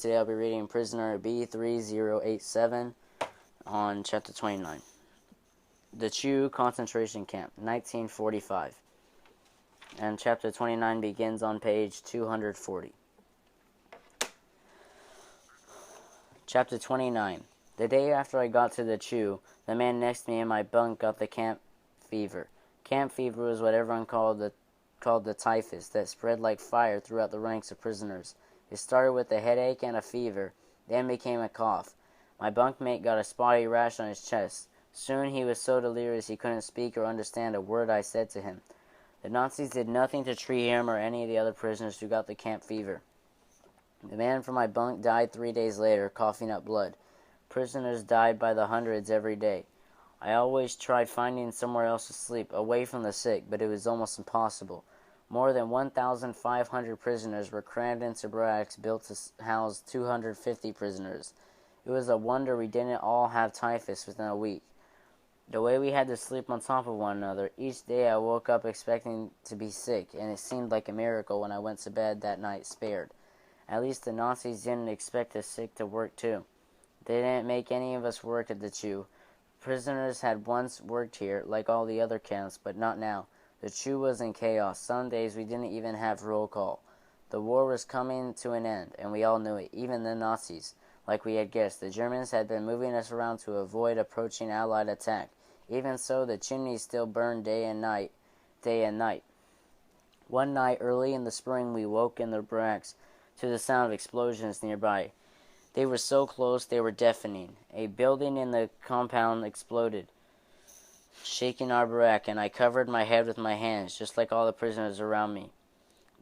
Today I'll be reading Prisoner B-3087 on Chapter 29. The Chew Concentration Camp, 1945. And Chapter 29 begins on page 240. Chapter 29. The day after I got to the Chew, the man next to me in my bunk got the camp fever. Camp fever was what everyone called the typhus that spread like fire throughout the ranks of prisoners. It started with a headache and a fever, then became a cough. My bunkmate got a spotty rash on his chest. Soon he was so delirious he couldn't speak or understand a word I said to him. The Nazis did nothing to treat him or any of the other prisoners who got the camp fever. The man from my bunk died 3 days later, coughing up blood. Prisoners died by the hundreds every day. I always tried finding somewhere else to sleep, away from the sick, but it was almost impossible. More than 1,500 prisoners were crammed into barracks built to house 250 prisoners. It was a wonder we didn't all have typhus within a week. The way we had to sleep on top of one another, each day I woke up expecting to be sick, and it seemed like a miracle when I went to bed that night spared. At least the Nazis didn't expect the sick to work too. They didn't make any of us work at the Chew. Prisoners had once worked here, like all the other camps, but not now. The Chew was in chaos. Some days we didn't even have roll call. The war was coming to an end, and we all knew it, even the Nazis. Like we had guessed, the Germans had been moving us around to avoid approaching Allied attack. Even so, the chimneys still burned day and night. One night early in the spring, we woke in the barracks to the sound of explosions nearby. They were so close they were deafening. A building in the compound exploded, shaking our barack, and I covered my head with my hands, just like all the prisoners around me.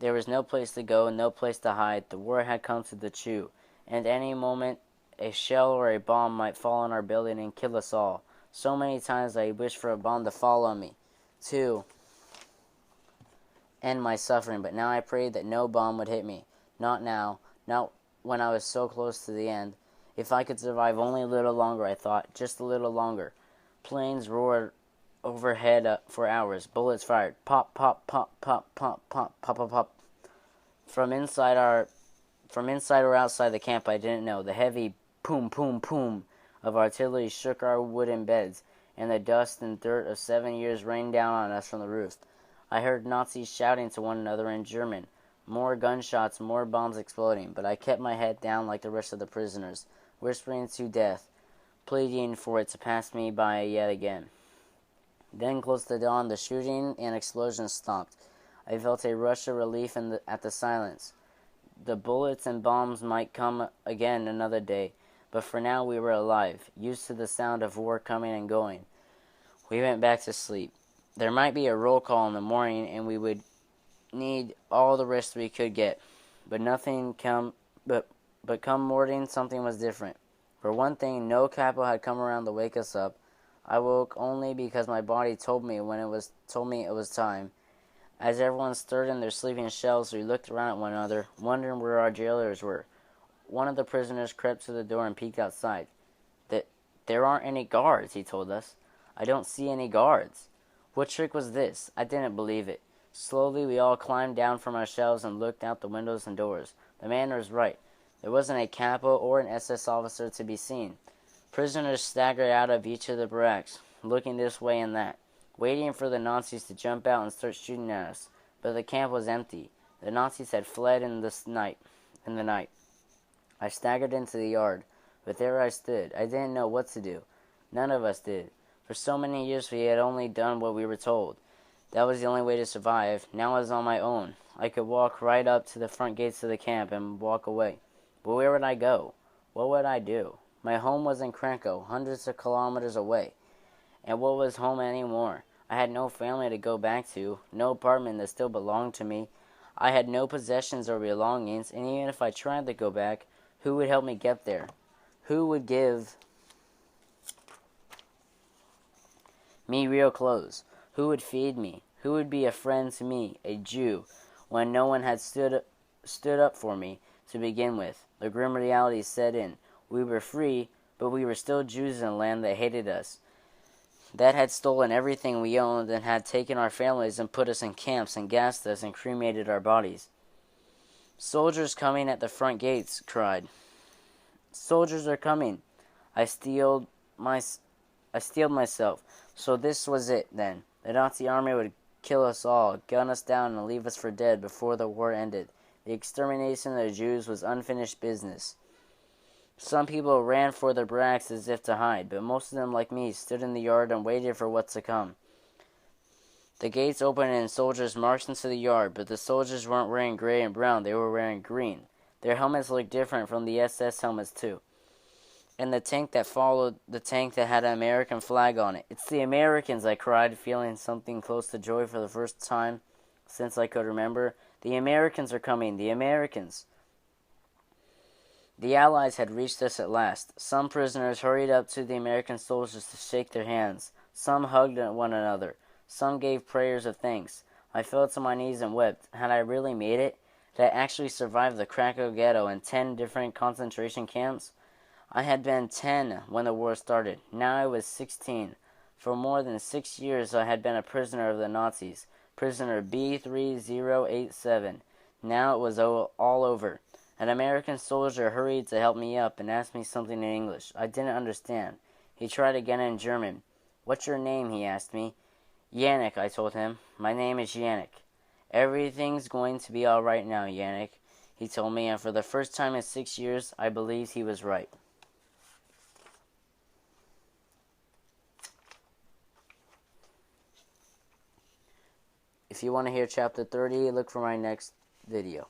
There was no place to go, no place to hide. The war had come to the Chew, and any moment a shell or a bomb might fall on our building and kill us all. So many times I wished for a bomb to fall on me, to end my suffering, but now I prayed that no bomb would hit me. Not now, not when I was so close to the end. If I could survive only a little longer, I thought, just a little longer. Planes roared overhead for hours. Bullets fired. Pop, pop, pop, pop, pop, pop, pop, pop, pop. From inside or outside the camp, I didn't know. The heavy poom, poom, poom of artillery shook our wooden beds, and the dust and dirt of 7 years rained down on us from the roof. I heard Nazis shouting to one another in German. More gunshots, more bombs exploding, but I kept my head down like the rest of the prisoners, whispering to death, pleading for it to pass me by yet again. Then, close to dawn, the shooting and explosions stopped. I felt a rush of relief at the silence. The bullets and bombs might come again another day, but for now we were alive, used to the sound of war coming and going. We went back to sleep. There might be a roll call in the morning, and we would need all the rest we could get. But come morning, something was different. For one thing, no capo had come around to wake us up. I woke only because my body told me it was time. As everyone stirred in their sleeping shells, we looked around at one another, wondering where our jailers were. One of the prisoners crept to the door and peeked outside. There aren't any guards, he told us. I don't see any guards. What trick was this? I didn't believe it. Slowly, we all climbed down from our shelves and looked out the windows and doors. The man was right. There wasn't a capo or an SS officer to be seen. Prisoners staggered out of each of the barracks, looking this way and that, waiting for the Nazis to jump out and start shooting at us. But the camp was empty. The Nazis had fled in the night. I staggered into the yard, but there I stood. I didn't know what to do. None of us did. For so many years we had only done what we were told. That was the only way to survive. Now I was on my own. I could walk right up to the front gates of the camp and walk away. But where would I go? What would I do? My home was in Krenko, hundreds of kilometers away. And what was home anymore? I had no family to go back to, no apartment that still belonged to me. I had no possessions or belongings, and even if I tried to go back, who would help me get there? Who would give me real clothes? Who would feed me? Who would be a friend to me, a Jew, when no one had stood up for me to begin with? The grim reality set in. We were free, but we were still Jews in a land that hated us, that had stolen everything we owned and had taken our families and put us in camps and gassed us and cremated our bodies. Soldiers coming at the front gates cried. Soldiers are coming. I steeled myself. So this was it, then. The Nazi army would kill us all, gun us down, and leave us for dead before the war ended. The extermination of the Jews was unfinished business. Some people ran for their barracks as if to hide, but most of them, like me, stood in the yard and waited for what's to come. The gates opened and soldiers marched into the yard, but the soldiers weren't wearing gray and brown, they were wearing green. Their helmets looked different from the SS helmets, too. And the tank that followed the tank that had an American flag on it. It's the Americans, I cried, feeling something close to joy for the first time since I could remember. The Americans are coming, the Americans. The Allies had reached us at last. Some prisoners hurried up to the American soldiers to shake their hands. Some hugged one another. Some gave prayers of thanks. I fell to my knees and wept. Had I really made it? Did I actually survive the Krakow ghetto and 10 different concentration camps? I had been 10 when the war started. Now I was 16. For more than 6 years I had been a prisoner of the Nazis. Prisoner B-3087. Now it was all over. An American soldier hurried to help me up and asked me something in English. I didn't understand. He tried again in German. "What's your name?" he asked me. "Yannick," I told him. "My name is Yannick." "Everything's going to be all right now, Yannick," he told me, and for the first time in 6 years, I believed he was right. If you want to hear Chapter 30, look for my next video.